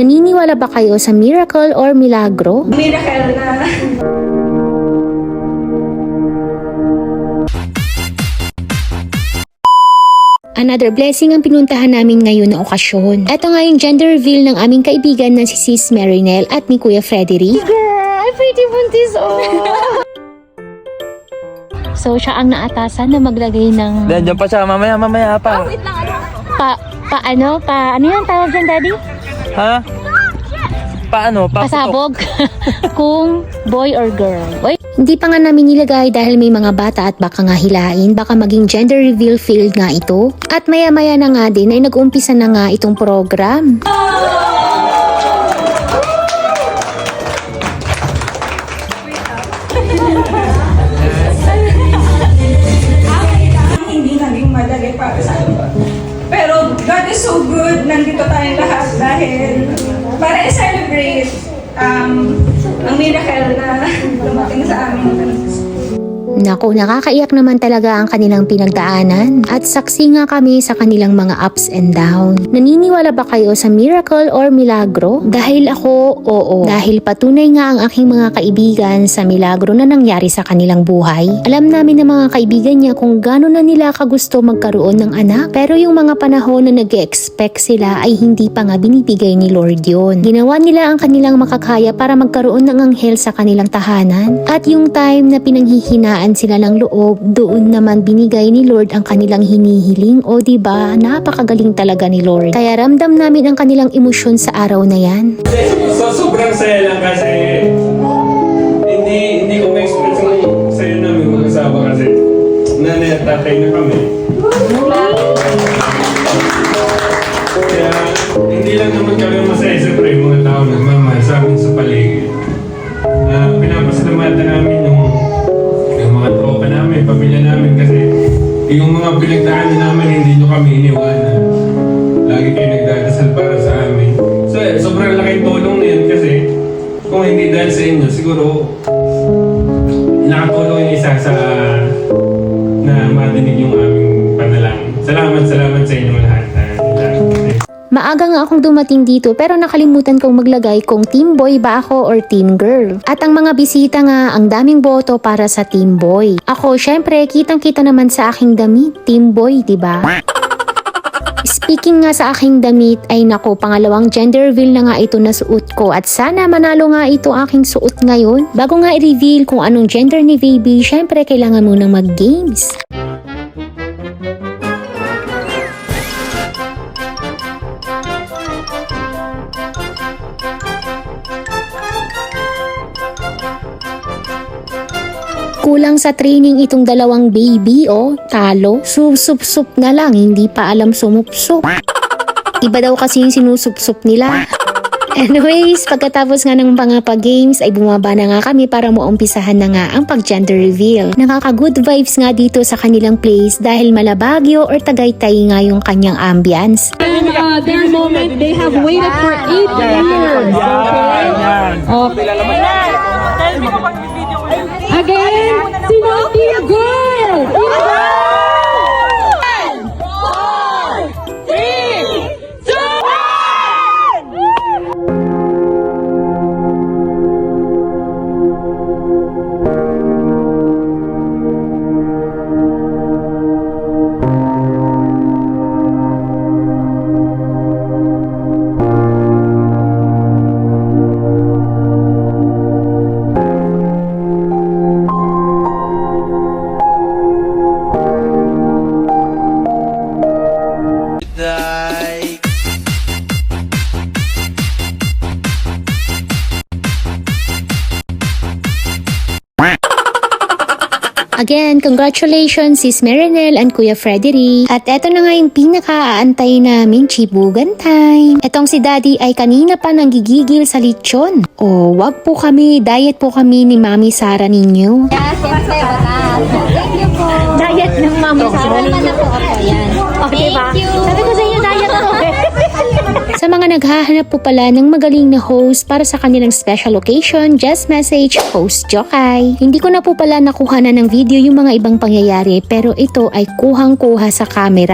Naniniwala ba kayo sa miracle or milagro? Miracle na. Another blessing ang pinuntahan namin ngayon na okasyon. Ito nga yung gender reveal ng aming kaibigan na si Sis Marinel at ni Kuya Frederick. Girl, I pretty buntis So siya ang naatasan na maglagay ng... Diyan pa siya, mamaya pa. Wait lang, ano yung tawag dyan, Daddy? Ha? Paano? Pasabog kung boy or girl. Hindi pa nga namin nilagay dahil may mga bata at baka nga hilain, baka maging gender reveal field nga ito. At maya-maya na nga din ay nag-umpisa na nga itong program. hindi naging madali para sa akin. Pero God is so good, nandito tayong lahat dahil para i-celebrate ang miracle na dumating sa amin. Naku, nakakaiyak naman talaga ang kanilang pinagdaanan at saksi nga kami sa kanilang mga ups and down. Naniniwala ba kayo sa miracle or milagro? Dahil ako, oo. Dahil patunay nga ang aking mga kaibigan sa milagro na nangyari sa kanilang buhay. Alam namin ng mga kaibigan niya kung gaano na nila kagusto magkaroon ng anak. Pero yung mga panahon na nag-expect sila ay hindi pa nga binibigay ni Lord yun. Ginawa nila ang kanilang makakaya para magkaroon ng anghel sa kanilang tahanan. At yung time na pinanghihinaan sila ng loob, doon naman binigay ni Lord ang kanilang hinihiling. O diba, napakagaling talaga ni Lord. Kaya ramdam namin ang kanilang emosyon sa araw na yan. So, sobrang saya lang kasi hindi ko ma-express yung saya namin mag-asawa kasi nanay at tatay na kami. Kaya hindi lang naman kami masaya, siyempre yung mga tao na mamahal sa amin sa paligid. Pinapasalamatan namin yung mga tropa namin, pamilya namin kasi yung mga pinagdaanan namin hindi nyo kami iniwanan. Lagi kayo nagdadasal para sa amin. So, sobrang laking tulong na yun kasi kung hindi dahil sa inyo, siguro nakatulong yung isa sa na madinig yung aming panalangin. Salamat sa inyo lahat. Maaga nga akong dumating dito pero nakalimutan kong maglagay kung team boy ba ako or team girl. At ang mga bisita nga, ang daming boto para sa team boy. Ako, syempre, kitang-kita naman sa aking damit, team boy, diba? Speaking nga sa aking damit, ay nako, pangalawang gender reveal na nga ito na suot ko at sana manalo nga ito aking suot ngayon. Bago nga i-reveal kung anong gender ni baby, syempre kailangan munang mag-games. Kulang sa training itong dalawang baby, talo. Sup-sup-sup na lang, hindi pa alam sumup-sup. Iba daw kasi yung sinusup-sup nila. Anyways, pagkatapos nga ng mga pag-games ay bumaba na nga kami para maumpisahan na nga ang pag-gender reveal. Nakaka-good vibes nga dito sa kanilang place dahil Malabagyo or Tagaytay nga yung kanyang ambience. And their moment, they have waited for 8 years. Okay? Again, sino ang team girl? Again, congratulations Sis Marinel and Kuya Frederick. At eto na nga yung pinaka-aantay namin chibugan time. Etong si Daddy ay kanina pa nanggigigil sa lechon. Wag po kami, diet po kami ni Mami Sara ninyo. Siyempre, wala. Thank you po. Diet ng Mami Sara Naman ninyo. na po ako yan. Diba? Thank you. Sabi ko sa inyo, diet to. Sa mga naghahanap po pala ng magaling na host para sa kanilang special occasion, just message Host Jokay. Hindi ko na po pala nakuha na ng video yung mga ibang pangyayari pero ito ay kuhang-kuha sa camera.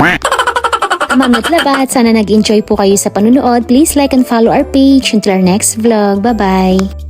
Ma'am at Labat, sana nag-enjoy po kayo sa panunood. Please like and follow our page. Until our next vlog. Bye-bye!